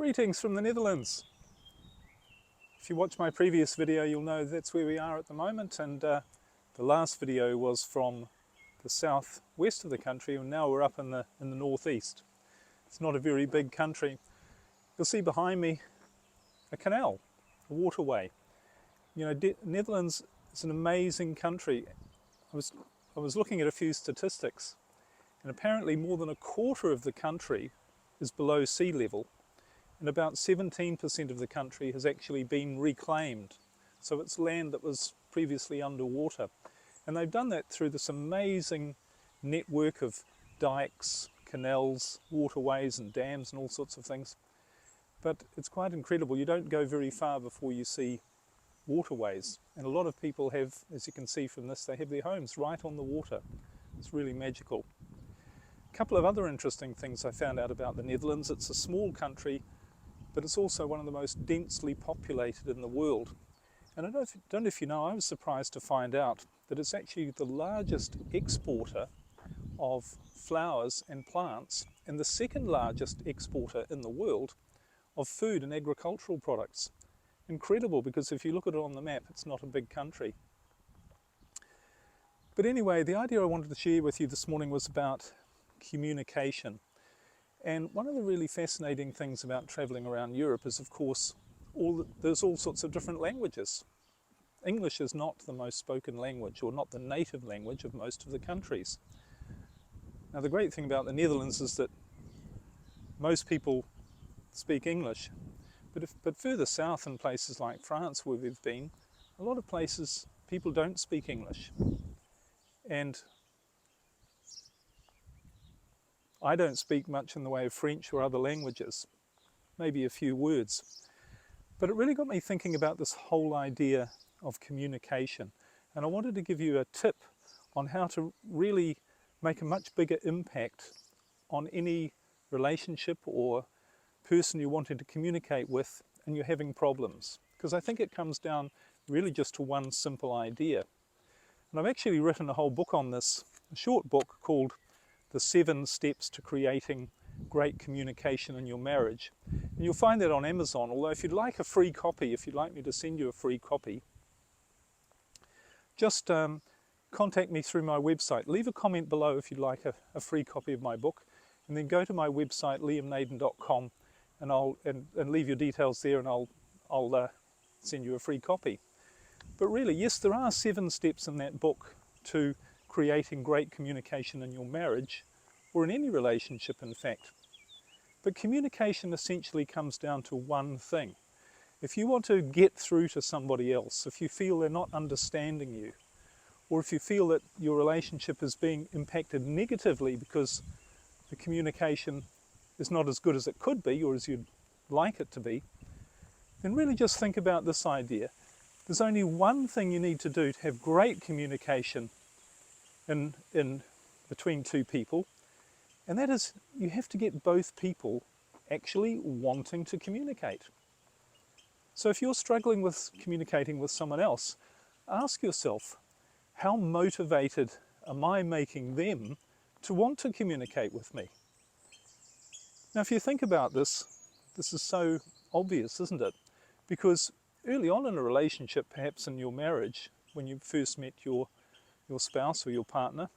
Greetings from the Netherlands. If you watch my previous video, you'll know that's where we are at the moment, and the last video was from the southwest of the country, and now we're up in the northeast. It's not a very big country. You'll see behind me a canal, a waterway. You know, Netherlands is an amazing country. I was looking at a few statistics, and apparently more than a quarter of the country is below sea level, and about 17% of the country has actually been reclaimed. So it's land that was previously underwater. And they've done that through this amazing network of dikes, canals, waterways and dams and all sorts of things. But it's quite incredible. You don't go very far before you see waterways. And a lot of people have, as you can see from this, they have their homes right on the water. It's really magical. A couple of other interesting things I found out about the Netherlands. It's a small country, but it's also one of the most densely populated in the world. And I don't know if you know, I was surprised to find out that it's actually the largest exporter of flowers and plants and the second largest exporter in the world of food and agricultural products. Incredible, because if you look at it on the map, it's not a big country. But anyway, the idea I wanted to share with you this morning was about communication. And one of the really fascinating things about travelling around Europe is, of course, there's all sorts of different languages. English is not the most spoken language, or not the native language of most of the countries. Now, the great thing about the Netherlands is that most people speak English, but further south in places like France, where we've been, a lot of places people don't speak English. And I don't speak much in the way of French or other languages, maybe a few words. But it really got me thinking about this whole idea of communication. And I wanted to give you a tip on how to really make a much bigger impact on any relationship or person you're wanting to communicate with and you're having problems. Because I think it comes down really just to one simple idea. And I've actually written a whole book on this, a short book called The 7 Steps to Creating Great Communication in Your Marriage. And you'll find that on Amazon, although if you'd like a free copy, if you'd like me to send you a free copy, just contact me through my website. Leave a comment below if you'd like a free copy of my book, and then go to my website, liamnaden.com, and leave your details there, and I'll send you a free copy. But really, yes, there are 7 steps in that book to creating great communication in your marriage, or in any relationship in fact. But communication essentially comes down to one thing. If you want to get through to somebody else, if you feel they're not understanding you, or if you feel that your relationship is being impacted negatively because the communication is not as good as it could be or as you'd like it to be, then really just think about this idea. There's only one thing you need to do to have great communication in between two people, and that is you have to get both people actually wanting to communicate. So if you're struggling with communicating with someone else, ask yourself, how motivated am I making them to want to communicate with me? Now, if you think about this, this is so obvious, isn't it? Because early on in a relationship, perhaps in your marriage, when you first met your spouse or your partner,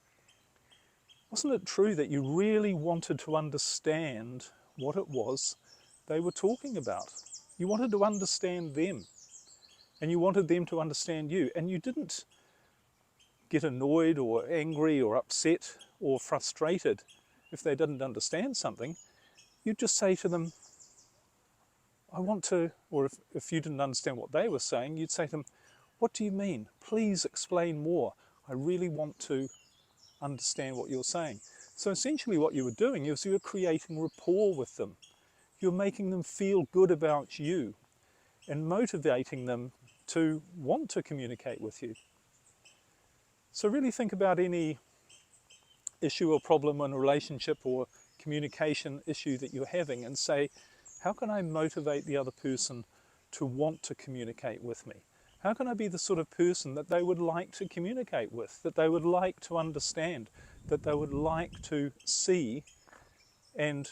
wasn't it true that you really wanted to understand what it was they were talking about? You wanted to understand them, and you wanted them to understand you, and you didn't get annoyed or angry or upset or frustrated if they didn't understand something. You'd just say to them, I want to, or if you didn't understand what they were saying, you'd say to them, what do you mean? Please explain more. I really want to understand what you're saying. So essentially what you were doing is you were creating rapport with them. You're making them feel good about you and motivating them to want to communicate with you. So really think about any issue or problem in a relationship or communication issue that you're having and say, how can I motivate the other person to want to communicate with me? How can I be the sort of person that they would like to communicate with, that they would like to understand, that they would like to see and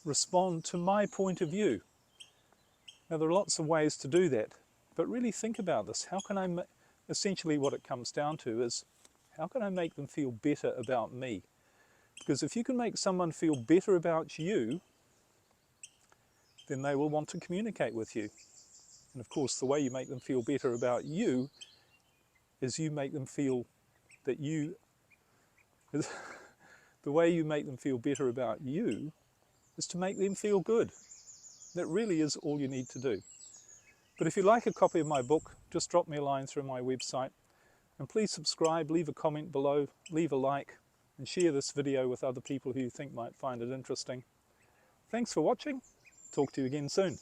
respond to my point of view? Now there are lots of ways to do that, but really think about this. How can I, essentially what it comes down to is, how can I make them feel better about me? Because if you can make someone feel better about you, then they will want to communicate with you. And of course, the way you make them feel better about you is you make them feel that you, the way you make them feel better about you is to make them feel good. That really is all you need to do. But if you'd like a copy of my book, just drop me a line through my website. And please subscribe, leave a comment below, leave a like, and share this video with other people who you think might find it interesting. Thanks for watching. Talk to you again soon.